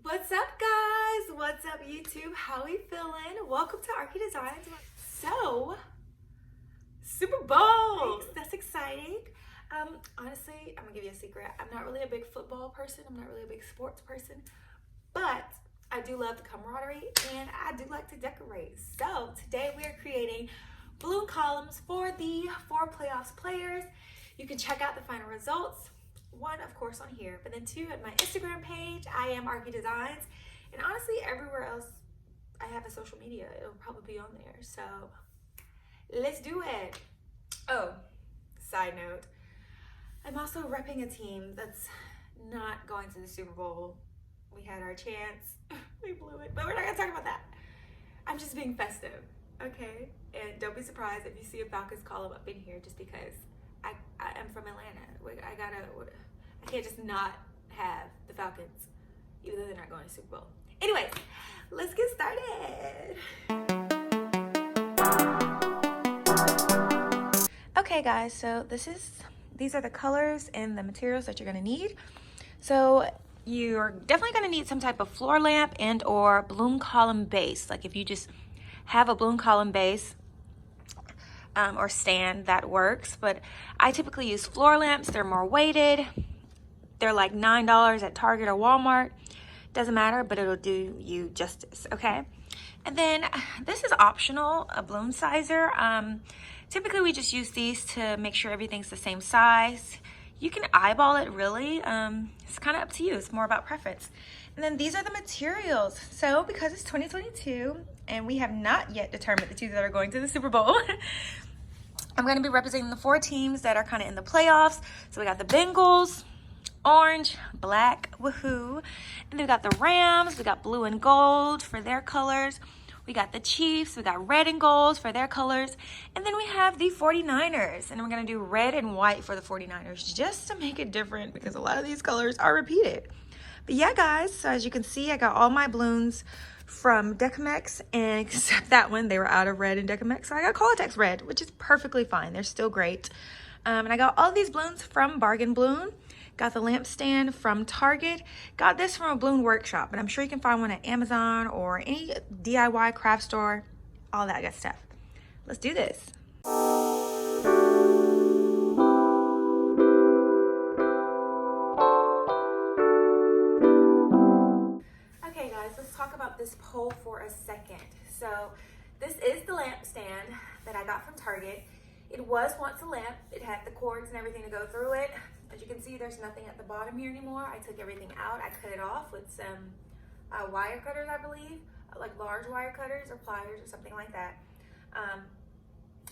What's up, guys? What's up, YouTube? How we feeling? Welcome to IAmArchiDesigns. So, Super Bowl! That's exciting. Honestly, I'm gonna give you a secret. I'm not really a big football person. I'm not really a big sports person, but I do love the camaraderie and I do like to decorate. So today we are creating balloon columns for the 4 playoffs players. You can check out the final results. 1, of course, on here, but then 2 at my Instagram page, IAmArchiDesigns, and honestly, everywhere else I have a social media, it'll probably be on there. So let's do it. Oh, side note, I'm also repping a team that's not going to the Super Bowl. We had our chance, we blew it, but we're not gonna talk about that. I'm just being festive, okay? And don't be surprised if you see a Falcons column up in here, just because I am from Atlanta. I can't just not have the Falcons, even though they're not going to Super Bowl. Anyways, let's get started. Okay, guys, so these are the colors and the materials that you're gonna need. So you're definitely gonna need some type of floor lamp and or balloon column base. Like if you just have a balloon column base, or stand, that works, but I typically use floor lamps. They're more weighted. They're like $9 at Target or Walmart. Doesn't matter, but it'll do you justice, okay? And then this is optional, a balloon sizer. Typically we just use these to make sure everything's the same size. You can eyeball it, really. It's kind of up to you. It's more about preference. And then these are the materials. So because it's 2022 and we have not yet determined the 2 that are going to the Super Bowl, I'm going to be representing the 4 teams that are kind of in the playoffs. So we got the Bengals, orange, black, woohoo. And then we got the Rams, we got blue and gold for their colors. We got the Chiefs, we got red and gold for their colors. And then we have the 49ers, and we're gonna do red and white for the 49ers just to make it different because a lot of these colors are repeated. But yeah, guys, so as you can see, I got all my balloons from Decomex, and except that one, they were out of red and Decomex. So I got Qualitex red, which is perfectly fine. They're still great. And I got all these balloons from Bargain Balloon. Got the lamp stand from Target. Got this from a balloon workshop, and I'm sure you can find one at Amazon or any DIY craft store, all that good stuff. Let's do this. Okay, guys, let's talk about this pole for a second. So this is the lamp stand that I got from Target. It was once a lamp. It had the cords and everything to go through it. As you can see, there's nothing at the bottom here anymore. I took everything out. I cut it off with some wire cutters, I believe, like large wire cutters or pliers or something like that.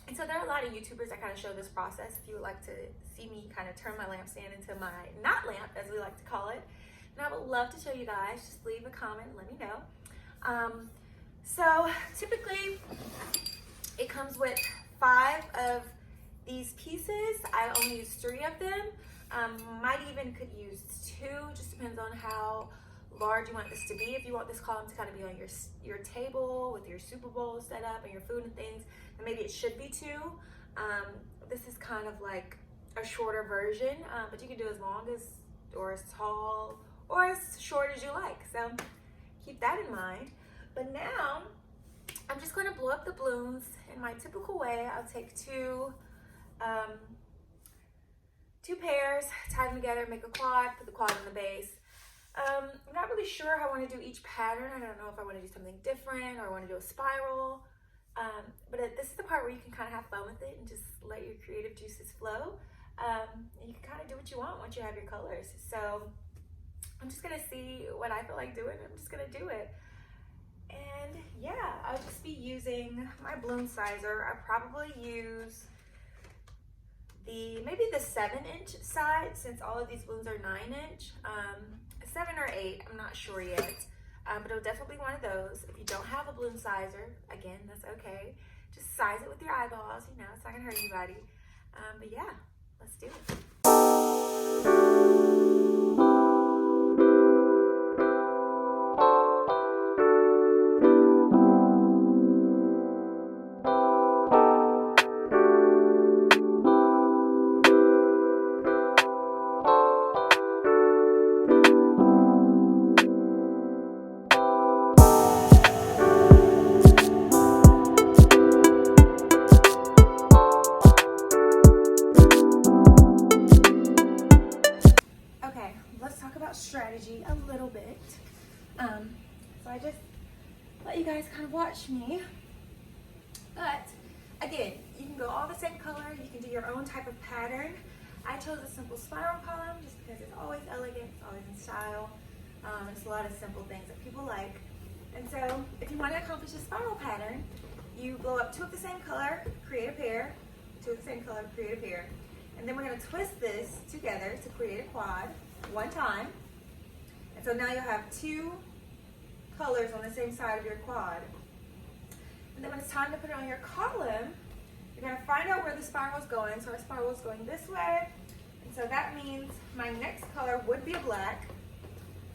And so there are a lot of YouTubers that kind of show this process. If you would like to see me kind of turn my lamp stand into my not lamp, as we like to call it, and I would love to show you guys. Just leave a comment and let me know. So typically it comes with 5 of these pieces. I only use 3 of them. Might even could use 2, just depends on how large you want this to be. If you want this column to kind of be on your table with your Super Bowl set up and your food and things, then maybe it should be 2. This is kind of like a shorter version, but you can do as long as, or as tall, or as short as you like. So keep that in mind. But now I'm just going to blow up the balloons in my typical way. I'll take 2 pairs, tie them together, make a quad, put the quad in the base. I'm not really sure how I want to do each pattern. I don't know if I want to do something different or I want to do a spiral. But this is the part where you can kind of have fun with it and just let your creative juices flow. And you can kind of do what you want once you have your colors. So I'm just going to see what I feel like doing. I'm just going to do it. And yeah, I'll just be using my balloon sizer. I probably use maybe the 7-inch side, since all of these balloons are 9-inch. 7 or 8, I'm not sure yet. But it'll definitely be one of those. If you don't have a balloon sizer, again, that's okay. Just size it with your eyeballs, you know, it's not gonna hurt anybody. But yeah, let's do it. Okay, let's talk about strategy a little bit. So I just let you guys kind of watch me. But again, you can go all the same color, you can do your own type of pattern. I chose a simple spiral column just because it's always elegant, it's always in style. It's a lot of simple things that people like. And so if you want to accomplish a spiral pattern, you blow up 2 of the same color, create a pair, 2 of the same color, create a pair. And then we're going to twist this together to create a quad 1 time. And so now you'll have 2 colors on the same side of your quad. And then when it's time to put it on your column, you're going to find out where the spiral is going. So our spiral is going this way. And so that means my next color would be a black.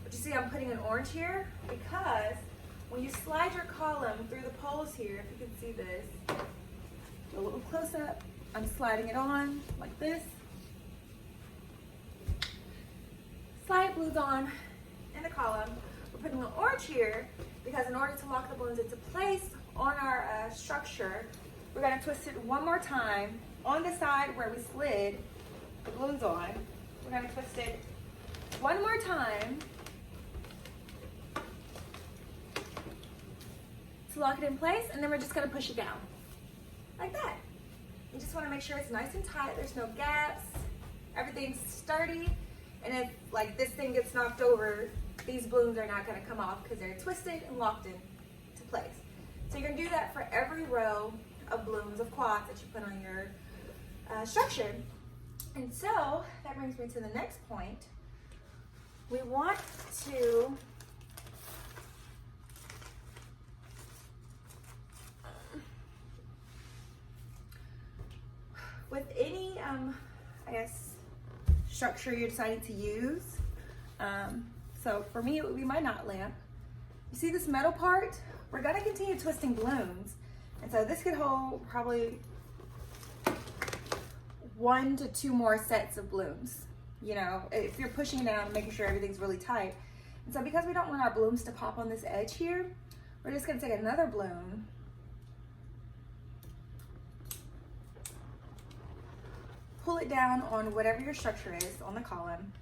But you see I'm putting an orange here because when you slide your column through the poles here, if you can see this, do a little close up. I'm sliding it on like this. Slide blues on in the column. We're putting an orange here because in order to lock the balloons into place on our structure, we're going to twist it 1 more time on the side where we slid the balloons on. We're going to twist it 1 more time to lock it in place, and then we're just going to push it down like that. You just want to make sure it's nice and tight, there's no gaps, everything's sturdy, and if like this thing gets knocked over, these balloons are not going to come off because they're twisted and locked into place. So you're going to do that for every row of balloons, of quads that you put on your structure. And so that brings me to the next point. We want to with any, I guess, structure you're deciding to use. So for me, it would be my knot lamp. You see this metal part? We're gonna continue twisting balloons. And so this could hold probably 1 to 2 more sets of balloons. You know, if you're pushing down, making sure everything's really tight. And so because we don't want our balloons to pop on this edge here, we're just gonna take another balloon, pull it down on whatever your structure is on the column.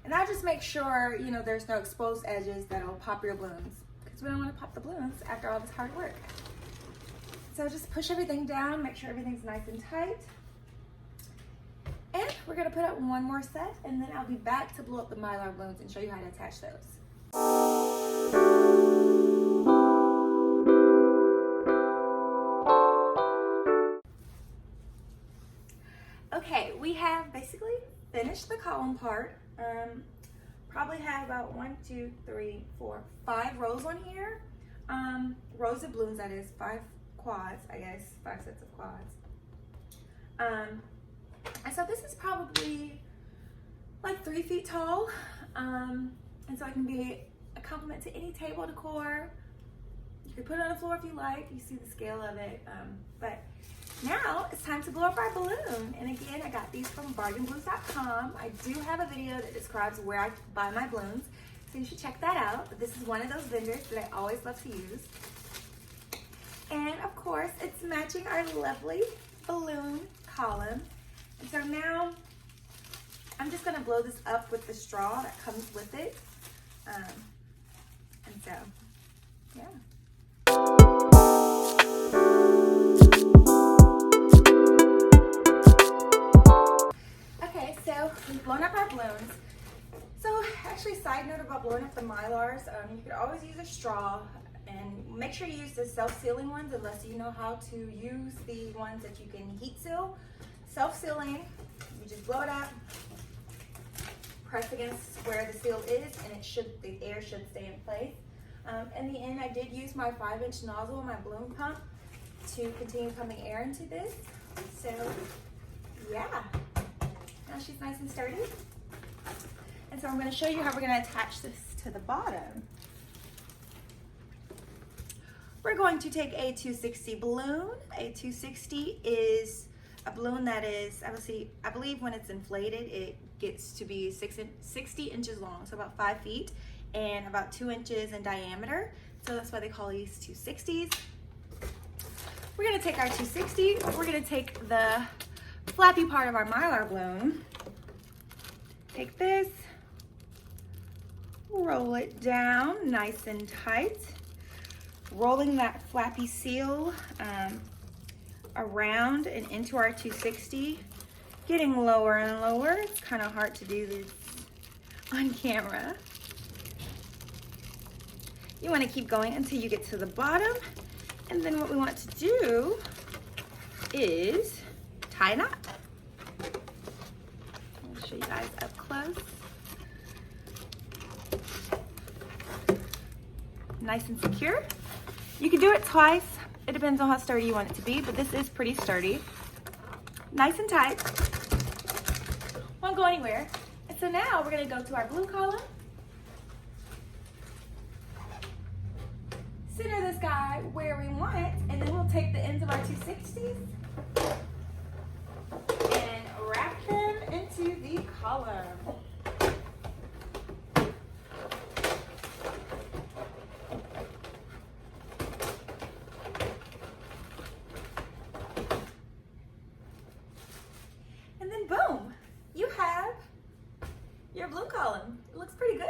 And I'll just make sure, you know, there's no exposed edges that'll pop your balloons, because we don't want to pop the balloons after all this hard work. So just push everything down, make sure everything's nice and tight. And we're gonna put up 1 more set, and then I'll be back to blow up the Mylar balloons and show you how to attach those. Okay, we have basically finished the column part. Probably have about 1, 2, 3, 4, 5 rows on here. Rows of balloons, that is, 5 quads, I guess, 5 sets of quads. And so this is probably like 3 feet tall. And so it can be a complement to any table decor. You can put it on the floor if you like. You see the scale of it. But now it's time to blow up our balloon. And again, I got these from bargainblues.com. I do have a video that describes where I buy my balloons, so you should check that out. But this is one of those vendors that I always love to use. And of course, it's matching our lovely balloon column. And so now I'm just gonna blow this up with the straw that comes with it. And so, yeah. Okay, so we've blown up our balloons. So actually, side note about blowing up the Mylars, you could always use a straw, and make sure you use the self-sealing ones unless you know how to use the ones that you can heat seal. Self-sealing, you just blow it up, press against where the seal is, and the air should stay in place. In the end, I did use my 5-inch nozzle and my balloon pump to continue pumping air into this. So, yeah. Now she's nice and sturdy. And so I'm going to show you how we're going to attach this to the bottom. We're going to take a 260 balloon. A 260 is a balloon that is, I believe when it's inflated, it gets to be 60 inches long, so about 5 feet, and about 2 inches in diameter. So that's why they call these 260s. We're gonna take our 260, we're gonna take the flappy part of our Mylar balloon, take this, roll it down nice and tight, rolling that flappy seal around and into our 260, getting lower and lower. It's kind of hard to do this on camera. You want to keep going until you get to the bottom, and then what we want to do is tie a knot. I'll show you guys up close. Nice and secure. You can do it twice. It depends on how sturdy you want it to be, but this is pretty sturdy. Nice and tight. Won't go anywhere. And so now we're going to go to our blue column. Center this guy where we want it, and then we'll take the ends of our 260s and wrap them into the column. And then boom, you have your blue column. It looks pretty good.